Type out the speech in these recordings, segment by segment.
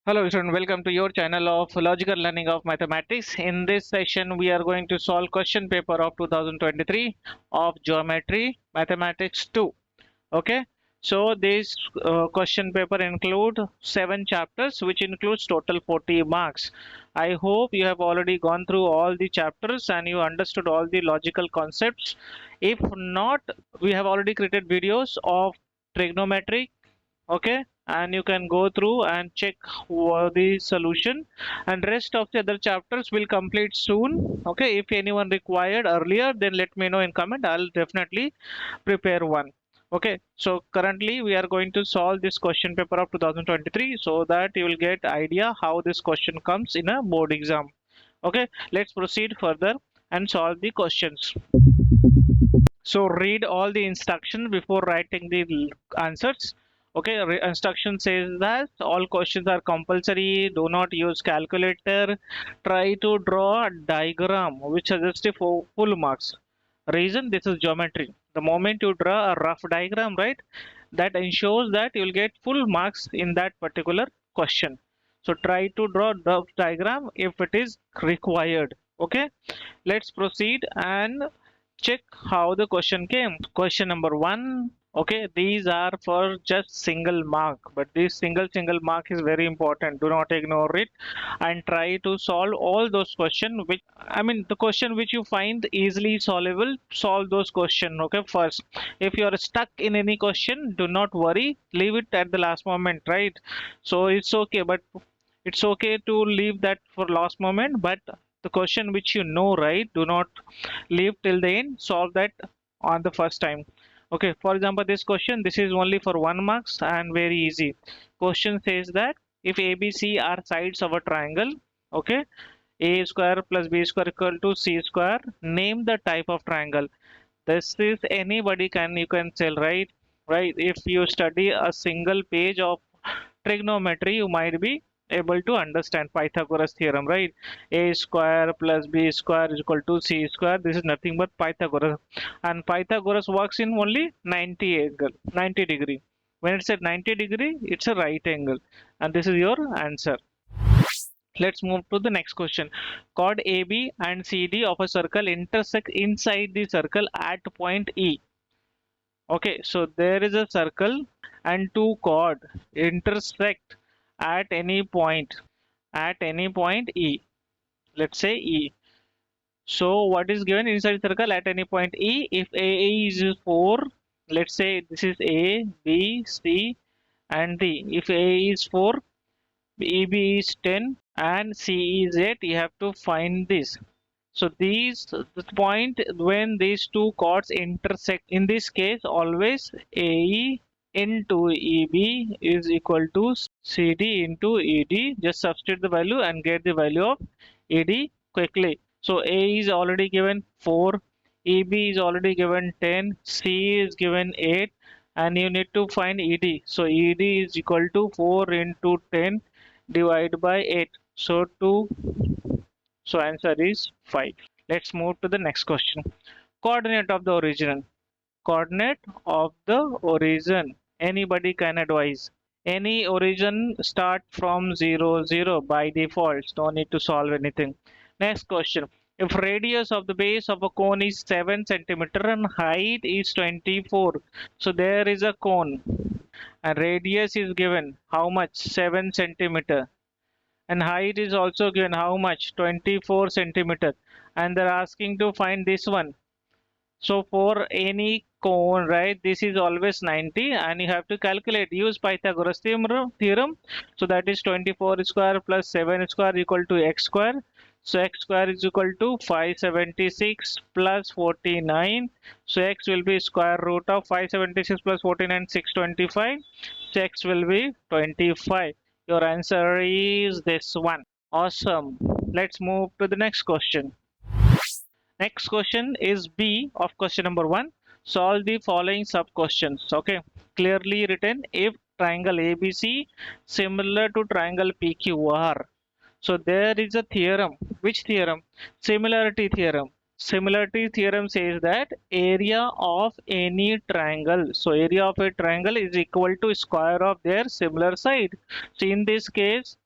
Hello student, welcome to your channel of logical learning of mathematics. In this session we are going to solve question paper of 2023 of geometry mathematics 2. Okay, so this question paper include 7 chapters which includes total 40 marks. I hope you have already gone through all the chapters and you understood all the logical concepts. If not, we have already created videos of trigonometry. Okay, and you can go through and check the solution, and rest of the other chapters will complete soon. Okay, if anyone required earlier, then let me know in comment. I'll definitely prepare one. Okay, so currently we are going to solve this question paper of 2023 so that you will get idea how this question comes in a board exam. Okay, let's proceed further and solve the questions. So read all the instructions before writing the answers. Okay, instruction says that all questions are compulsory. Do not use calculator. Try to draw a diagram which suggests the full marks. Reason, this is geometry. The moment you draw a rough diagram, right, that ensures that you will get full marks in that particular question. So try to draw rough diagram if it is required. Okay, let's proceed and check how the question came. Question number one. Okay, these are for just single mark, but this single mark is very important. Do not ignore it and try to solve all those questions which, I mean, the question which you find easily solvable, solve those questions. Okay, first, if you are stuck in any question, do not worry, leave it at the last moment, right? So it's okay, but it's okay to leave that for last moment, but the question which you know, right, do not leave till the end, solve that on the first time. Okay, for example, this question, this is only for 1 marks and very easy. Question says that if ABC are sides of a triangle, okay, a square plus b square equal to c square, name the type of triangle. This is anybody can, you can tell, right, if you study a single page of trigonometry, you might be able to understand Pythagoras theorem, right? A square plus b square is equal to c square. This is nothing but Pythagoras, and Pythagoras works in only 90 angle, 90 degree. When it's at 90 degree, it's a right angle, and this is your answer. Let's move to the next question. Chord AB and CD of a circle intersect inside the circle at point E. Okay, so there is a circle and two chord intersect at any point, E. Let's say E. So what is given inside the circle at any point E? If A is 4, let's say this is A, B, C and D. If A is 4, EB is 10 and C is 8, you have to find this. So the point when these two chords intersect, in this case always AE into EB is equal to CD into ED. Just substitute the value and get the value of ED quickly. So A is already given 4, EB is already given 10, C is given 8, and you need to find ED. So ED is equal to 4 into 10 divided by 8. So 2. So answer is 5. Let's move to the next question. Coordinate of the origin. Coordinate of the origin. Anybody can advise. Any origin start from 0, 0 by default. No need to solve anything. Next question. If radius of the base of a cone is 7 centimeter and height is 24. So there is a cone and radius is given. How much? 7 centimeter. And height is also given how much? 24 centimeter, and they're asking to find this one. So for any cone, right, this is always 90 and you have to calculate, use Pythagoras theorem. So that is 24 square plus 7 square equal to x square. So x square is equal to 576 plus 49. So x will be square root of 576 plus 49, 625. So x will be 25. Your answer is this one. Awesome. Let's move to the next question. Next question is B of question number 1. Solve the following sub questions. Okay. Clearly written, if triangle ABC similar to triangle PQR. So there is a theorem. Which theorem? Similarity theorem. Similarity theorem says that area of any triangle. So area of a triangle is equal to square of their similar side. So in this case,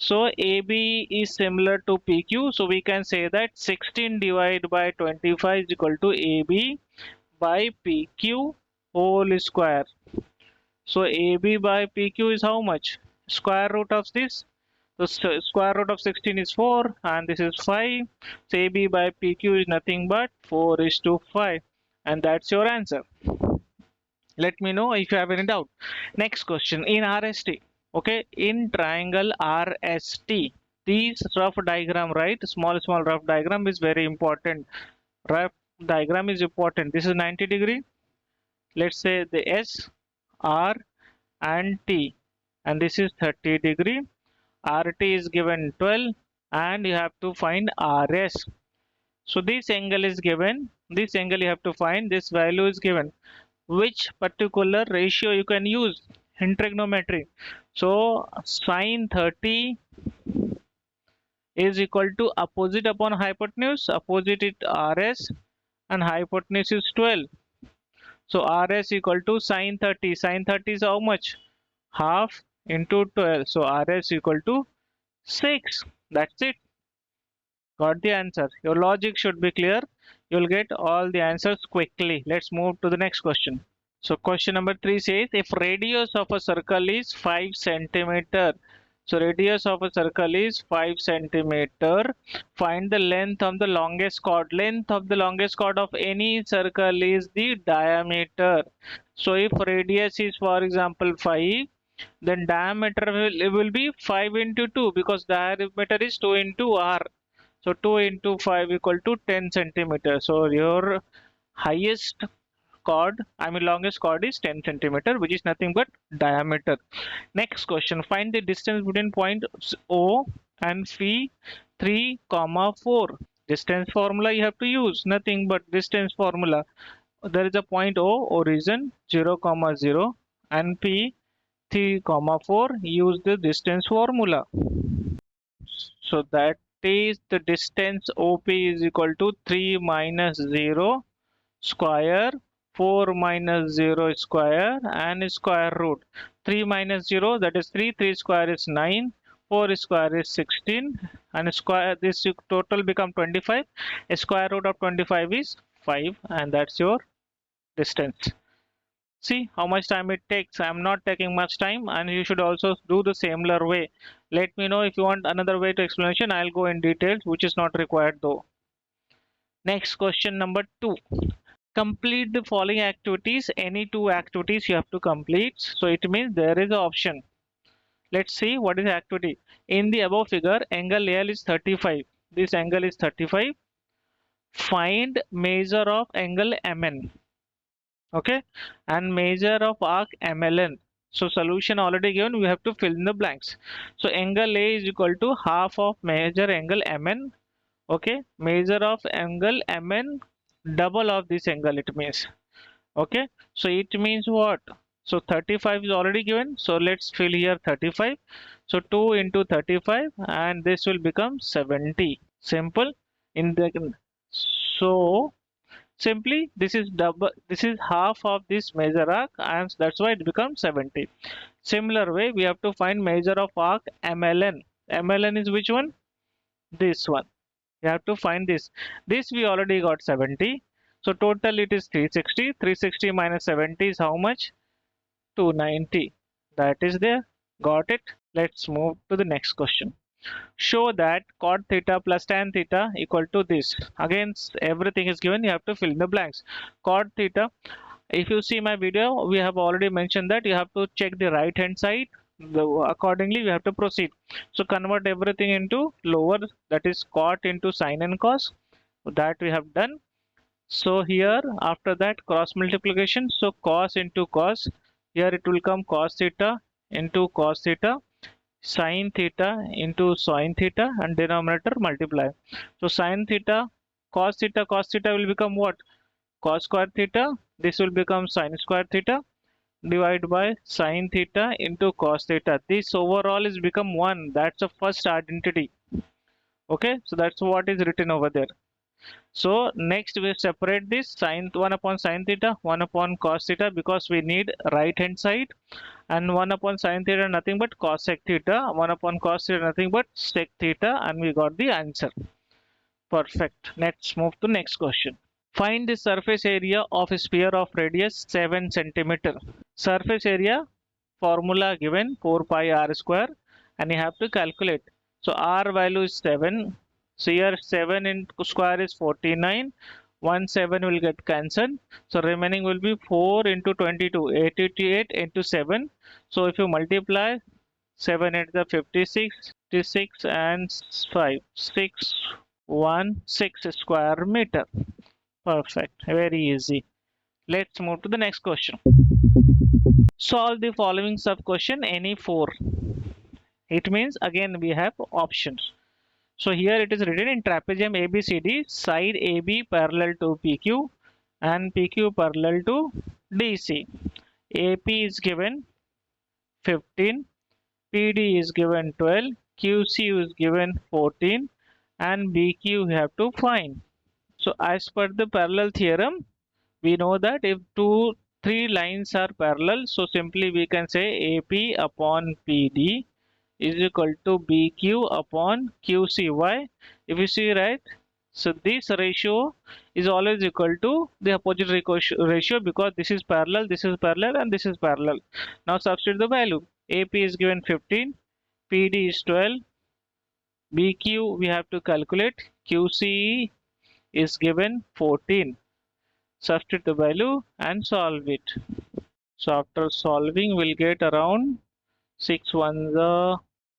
So AB is similar to PQ. So we can say that 16 divided by 25 is equal to AB by PQ whole square. So AB by PQ is how much? Square root of this. The square root of 16 is 4 and this is 5. So AB by PQ is nothing but 4 is to 5. And that's your answer. Let me know if you have any doubt. Next question in RST. Okay, in triangle RST, these rough diagram, right? Small rough diagram is very important. Rough diagram is important. This is 90 degree. Let's say the S, R, and T, and this is 30 degree. RT is given 12, and you have to find RS. So this angle is given. This angle you have to find. This value is given. Which particular ratio you can use in trigonometry? So sine 30 is equal to opposite upon hypotenuse. Opposite is RS and hypotenuse is 12. So RS equal to sine 30. Sine 30 is how much? Half into 12. So RS equal to 6. That's it. Got the answer. Your logic should be clear. You'll get all the answers quickly. Let's move to the next question. So question number 3 says if radius of a circle is 5 centimeter. So radius of a circle is 5 centimeter. Find the length of the longest chord. Length of the longest chord of any circle is the diameter. So if radius is for example 5, then diameter will be 5 into 2 because diameter is 2 into r. So 2 into 5 equal to 10 centimeters. So your highest chord, longest chord is 10 centimeter, which is nothing but diameter. Next question, find the distance between point O and P 3, 4. Distance formula you have to use, nothing but distance formula. There is a point O, origin 0, 0 and P 3, 4. Use the distance formula. So that is the distance OP is equal to 3 minus 0 square 4 minus 0 square and square root. 3 minus 0 that is 3, 3 square is 9, 4 square is 16 and square this total become 25. A square root of 25 is 5 and that's your distance. See how much time it takes. I'm not taking much time and you should also do the similar way. Let me know if you want another way to explanation. I'll go in details which is not required though. Next question number 2. Complete the following activities. Any 2 activities you have to complete. So it means there is an option. Let's see what is the activity. In the above figure, angle AL is 35. This angle is 35. Find measure of angle MN. Okay, and measure of arc MLN. So solution already given, we have to fill in the blanks. So angle A is equal to half of measure angle MN. Okay, measure of angle MN double of this angle it means. Okay, so it means what? So 35 is already given, so let's fill here 35. So 2 into 35 and this will become 70. Simple. In the so simply this is double, this is half of this measure arc and that's why it becomes 70. Similar way we have to find measure of arc MLN. MLN is which one? This one. You have to find this. This we already got 70. So total it is 360. 360 minus 70 is how much? 290. That is there. Got it. Let's move to the next question. Show that cot theta plus tan theta equal to this. Again, everything is given. You have to fill in the blanks. Cot theta. If you see my video, we have already mentioned that you have to check the right hand side. Accordingly, we have to proceed. So convert everything into lower, that is cot into sine and cos. That we have done. So here after that cross multiplication. So cos into cos. Here it will come cos theta into cos theta, sine theta into sine theta, and denominator multiply. So sine theta cos theta will become what? Cos square theta. This will become sine square theta divided by sine theta into cos theta. This overall is become 1. That's the first identity. Okay, so that's what is written over there. So next we separate this sine 1 upon sine theta, 1 upon cos theta, because we need right hand side, and 1 upon sine theta nothing but cos sec theta, 1 upon cos theta nothing but sec theta, and we got the answer. Perfect. Let's move to next question. Find the surface area of a sphere of radius 7 centimeter. Surface area formula given 4 pi r square, and you have to calculate. So r value is 7. So here 7 into square is 49. 1 7 will get cancelled. So remaining will be 4 into 22, 88 into 7. So if you multiply 7 into the 56, 56 and 5, 616 square meter. Perfect. Very easy. Let's move to the next question. Solve the following sub question any four. It means again we have options. So here it is written in trapezium ABCD, side AB parallel to PQ and PQ parallel to DC. AP is given 15, PD is given 12, QC is given 14, and BQ you have to find. So as per the parallel theorem, we know that if three lines are parallel, so simply we can say AP upon PD is equal to BQ upon QC. Why? If you see, right, so this ratio is always equal to the opposite ratio, because this is parallel, and this is parallel. Now substitute the value. AP is given 15, PD is 12, BQ we have to calculate, QC is given 14. Substitute the value and solve it. So after solving, we'll get around 6 ones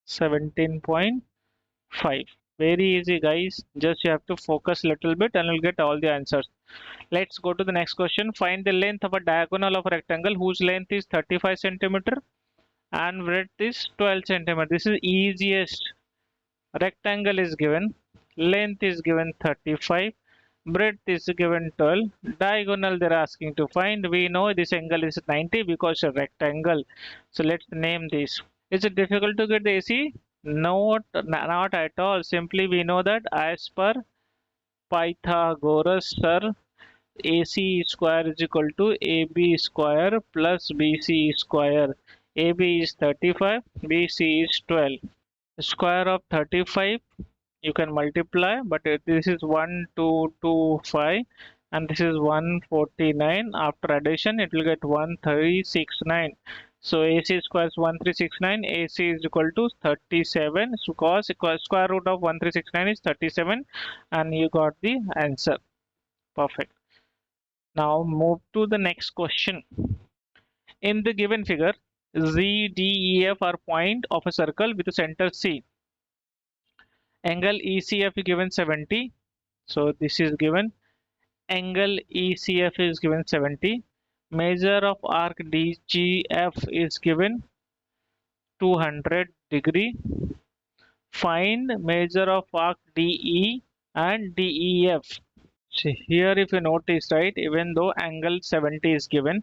17.5. Very easy, guys. Just you have to focus a little bit and you'll get all the answers. Let's go to the next question. Find the length of a diagonal of a rectangle whose length is 35 centimeter and breadth is 12 centimeter. This is easiest. Rectangle is given, length is given 35, breadth is given 12, diagonal they're asking to find. We know this angle is 90 because a rectangle. So let's name this. Is it difficult to get the AC? Not at all. Simply we know that as per Pythagoras, sir, AC square is equal to AB square plus BC square. AB is 35, BC is 12. Square of 35 you can multiply, but this is 1225 and this is 149. After addition it will get 1369. So AC square is 1369, AC is equal to 37. So cos square root of 1369 is 37, and you got the answer. Perfect. Now move to the next question. In the given figure, Z, D, E, F are point of a circle with a center C. Angle ECF is given 70. So this is given. Angle ECF is given 70. Measure of arc DGF is given 200 degree. Find measure of arc DE and DEF. See here, if you notice, right, even though angle 70 is given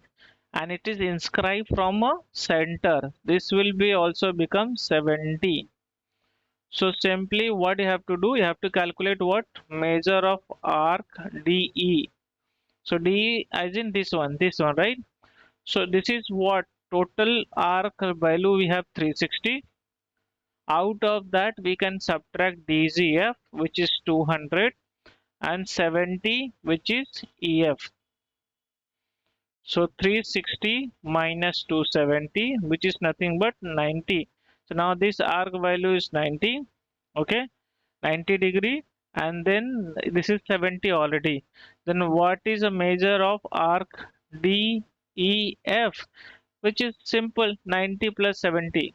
and it is inscribed from a center, this will be also become 70. So simply what you have to do, you have to calculate what? Measure of arc DE. So DE as in this one, right? So this is what? Total arc value we have 360. Out of that we can subtract DGF, which is 200, and 70, which is EF. So 360 minus 270, which is nothing but 90. So now this arc value is 90, okay, 90 degree, and then this is 70 already. Then what is a measure of arc DEF, which is simple, 90 plus 70.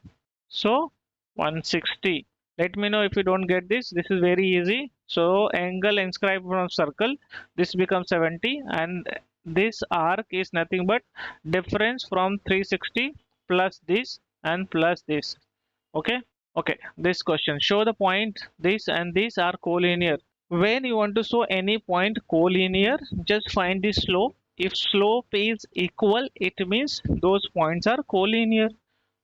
So 160. Let me know if you don't get this. This is very easy. So angle inscribed from circle, this becomes 70, and this arc is nothing but difference from 360 plus this and plus this. Okay. Okay, this question, show the point this and these are collinear. When you want to show any point collinear, just find the slope. If slope is equal, it means those points are collinear.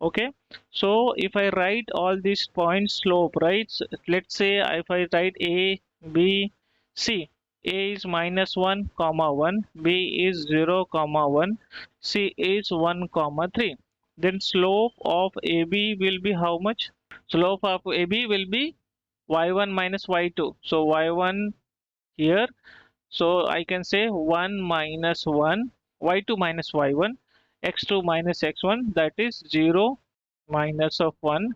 Okay, so if I write all these points slope, right, so let's say if I write A, B, C, A is minus 1 comma 1, B is 0 comma 1, C is 1 comma 3. Then slope of AB will be how much? Slope of AB will be y1 minus y2. So y1 here. So I can say 1 minus 1, y2 minus y1, x2 minus x1, that is 0 minus of 1,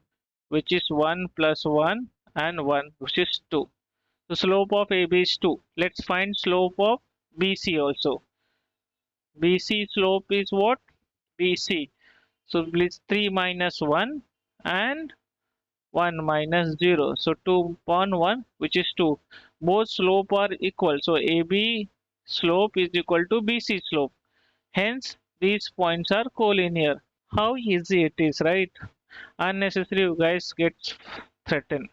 which is 1 plus 1 and 1, which is 2. The slope of AB is 2. Let's find slope of BC also. BC slope is what? BC. So please 3 minus 1 and 1 minus 0. So 2 upon 1, which is 2. Both slope are equal. So AB slope is equal to BC slope. Hence, these points are collinear. How easy it is, right? Unnecessary you guys get threatened.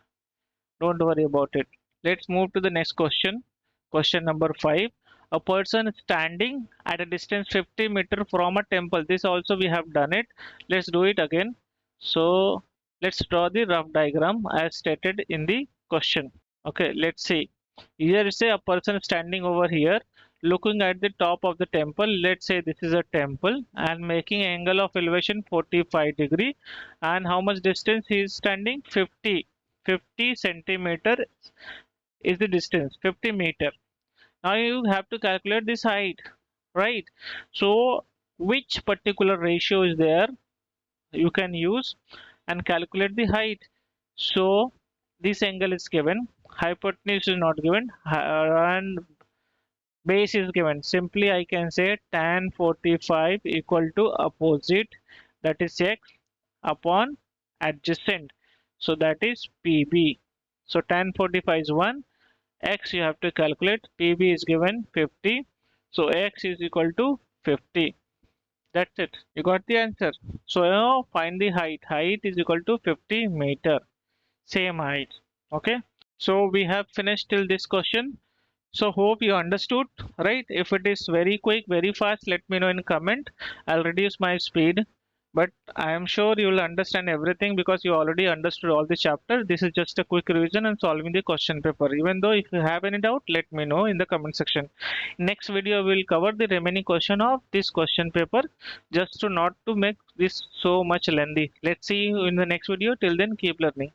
Don't worry about it. Let's move to the next question. Question number 5. A person standing at a distance 50 meter from a temple. This also we have done it. Let's do it again. So let's draw the rough diagram as stated in the question. Okay, let's see. Here is a person standing over here looking at the top of the temple. Let's say this is a temple and making angle of elevation 45 degree, and how much distance he is standing? 50 centimeter is the distance, 50 meter. Now you have to calculate this height, right? So which particular ratio is there you can use and calculate the height. So this angle is given, hypotenuse is not given, and base is given. Simply I can say tan 45 equal to opposite, that is x, upon adjacent, so that is PB. So tan 45 is 1, x you have to calculate, PB is given 50, so x is equal to 50. That's it, you got the answer. So now find the height. Height is equal to 50 meter, same height. Okay, so we have finished till this question. So hope you understood, right? If it is very quick, very fast, let me know in comment. I'll reduce my speed, but I am sure you will understand everything because you already understood all the chapter. This is just a quick revision and solving the question paper. Even though if you have any doubt, let me know in the comment section. Next video we will cover the remaining question of this question paper, just to not to make this so much lengthy. Let's see you in the next video. Till then, keep learning.